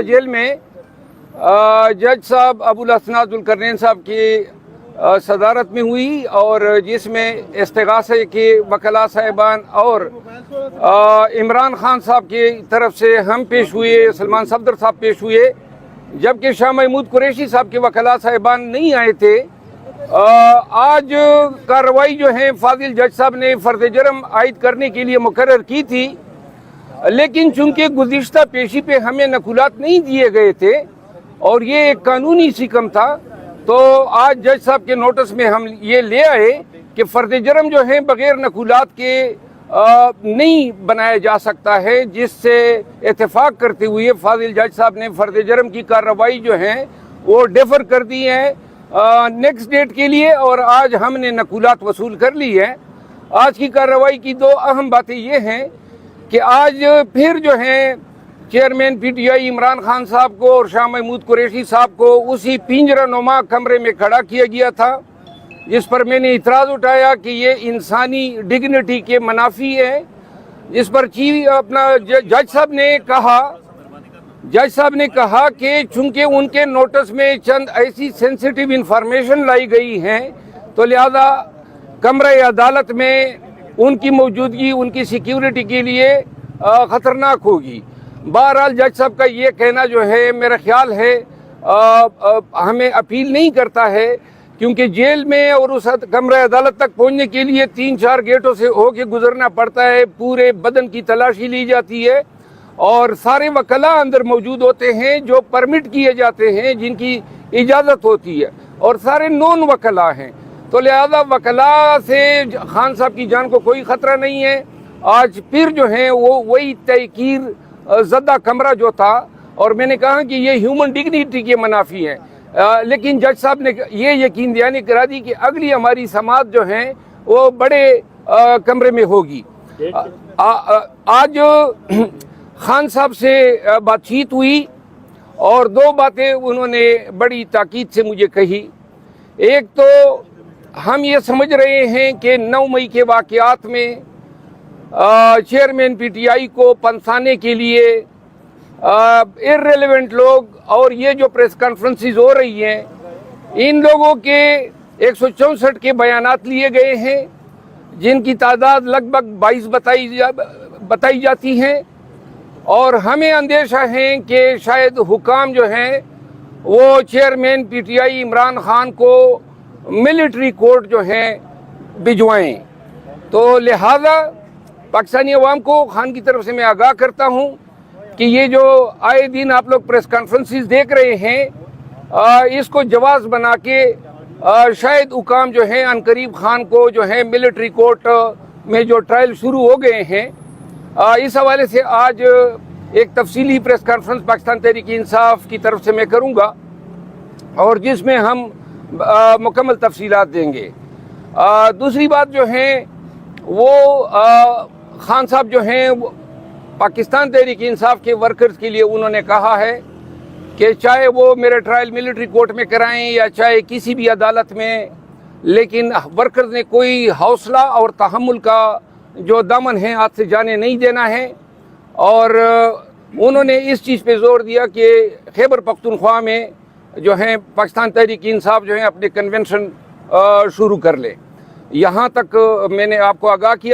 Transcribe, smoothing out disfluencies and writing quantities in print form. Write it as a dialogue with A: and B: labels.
A: Jail में जज साहब अबुल हसन जुल्करनैन साहब की सदारत में हुई और जिसमें इस्तिगासे के वकला साहिबान और इमरान खान साहब की तरफ से हम पेश हुए, सलमान सफदर साहब पेश हुए, जबकि शाह महमूद कुरैशी साहब के वकला साहिबान नहीं आए थे। आज कार्रवाई जो है फाजिल जज साहब ने फर्द जुर्म आयद करने के लिए मुकर्रर की थी, लेकिन चूंकि गुज़िश्ता पेशी पे हमें नकुलात नहीं दिए गए थे और ये एक कानूनी सिकम था, तो आज जज साहब के नोटिस में हम ये ले आए कि फर्द जुर्म जो है बग़ैर नकुलात के नहीं बनाया जा सकता है, जिससे इत्तेफाक करते हुए फाजिल जज साहब ने फर्द जुर्म की कार्रवाई जो है वो डेफर कर दी है नेक्स्ट डेट के लिए, और आज हमने नकुलात वसूल कर ली है। आज की कार्रवाई की दो अहम बातें ये हैं कि आज फिर जो है चेयरमैन पीटीआई इमरान खान साहब को और शाह महमूद कुरैशी साहब को उसी पिंजरा नुमा कमरे में खड़ा किया गया था, जिस पर मैंने इतराज़ उठाया कि ये इंसानी डिग्निटी के मुनाफी है, जिस पर जज साहब ने कहा कि चूंकि उनके नोटिस में चंद ऐसी सेंसिटिव इंफॉर्मेशन लाई गई हैं, तो लिहाजा कमरे अदालत में उनकी मौजूदगी उनकी सिक्योरिटी के लिए ख़तरनाक होगी। बहरहाल जज साहब का ये कहना जो है मेरा ख्याल है हमें अपील नहीं करता है, क्योंकि जेल में और उस कमरे अदालत तक पहुंचने के लिए 3-4 गेटों से होके गुजरना पड़ता है, पूरे बदन की तलाशी ली जाती है और सारे वकला अंदर मौजूद होते हैं जो परमिट किए जाते हैं, जिनकी इजाज़त होती है, और सारे नॉन वकला हैं, तो लिहाजा वकला से खान साहब की जान को कोई ख़तरा नहीं है। आज फिर जो है वो वही तहकीर ज़दा कमरा जो था, और मैंने कहा कि ये ह्यूमन डिग्निटी के मुनाफी है, लेकिन जज साहब ने ये यकीन दहानी करा दी कि अगली हमारी समाअत जो है वो बड़े कमरे में होगी। आज खान साहब से बातचीत हुई और दो बातें उन्होंने बड़ी ताकीद से मुझे कही। एक तो हम ये समझ रहे हैं कि 9 मई के वाक़यात में चेयरमैन पीटीआई को पंसाने के लिए इर्रेलेवेंट लोग और ये जो प्रेस कॉन्फ्रेंसेस हो रही हैं, इन लोगों के 164 के बयानात लिए गए हैं, जिनकी तादाद लगभग 22 बताई जाती हैं, और हमें अंदेशा है कि शायद हुकाम जो हैं वो चेयरमैन पीटीआई इमरान खान को मिलिट्री कोर्ट जो है भिजवाएं। तो लिहाजा पाकिस्तानी अवाम को खान की तरफ से मैं आगाह करता हूं कि ये जो आए दिन आप लोग प्रेस कॉन्फ्रेंसेस देख रहे हैं, इसको जवाज़ बना के शायद हुकाम जो है अनकरीब खान को जो है मिलिट्री कोर्ट में जो ट्रायल शुरू हो गए हैं, इस हवाले से आज एक तफसीली प्रेस कॉन्फ्रेंस पाकिस्तान तहरीक इंसाफ की तरफ से मैं करूँगा, और जिसमें हम मुकम्मल तफसीलात देंगे। दूसरी बात जो है वो खान साहब जो हैं पाकिस्तान तहरीक इंसाफ के वर्कर्स के लिए उन्होंने कहा है कि चाहे वो मेरा ट्रायल मिलिट्री कोर्ट में कराएं या चाहे किसी भी अदालत में, लेकिन वर्कर्स ने कोई हौसला और तहम्मुल का जो दामन है हाथ से जाने नहीं देना है। और उन्होंने इस चीज़ पे जोर दिया कि खैबर पख्तूनख्वा में जो है पाकिस्तान तहरीक इंसाफ जो है अपने कन्वेंशन शुरू कर ले। यहाँ तक मैंने आपको आगाह किया।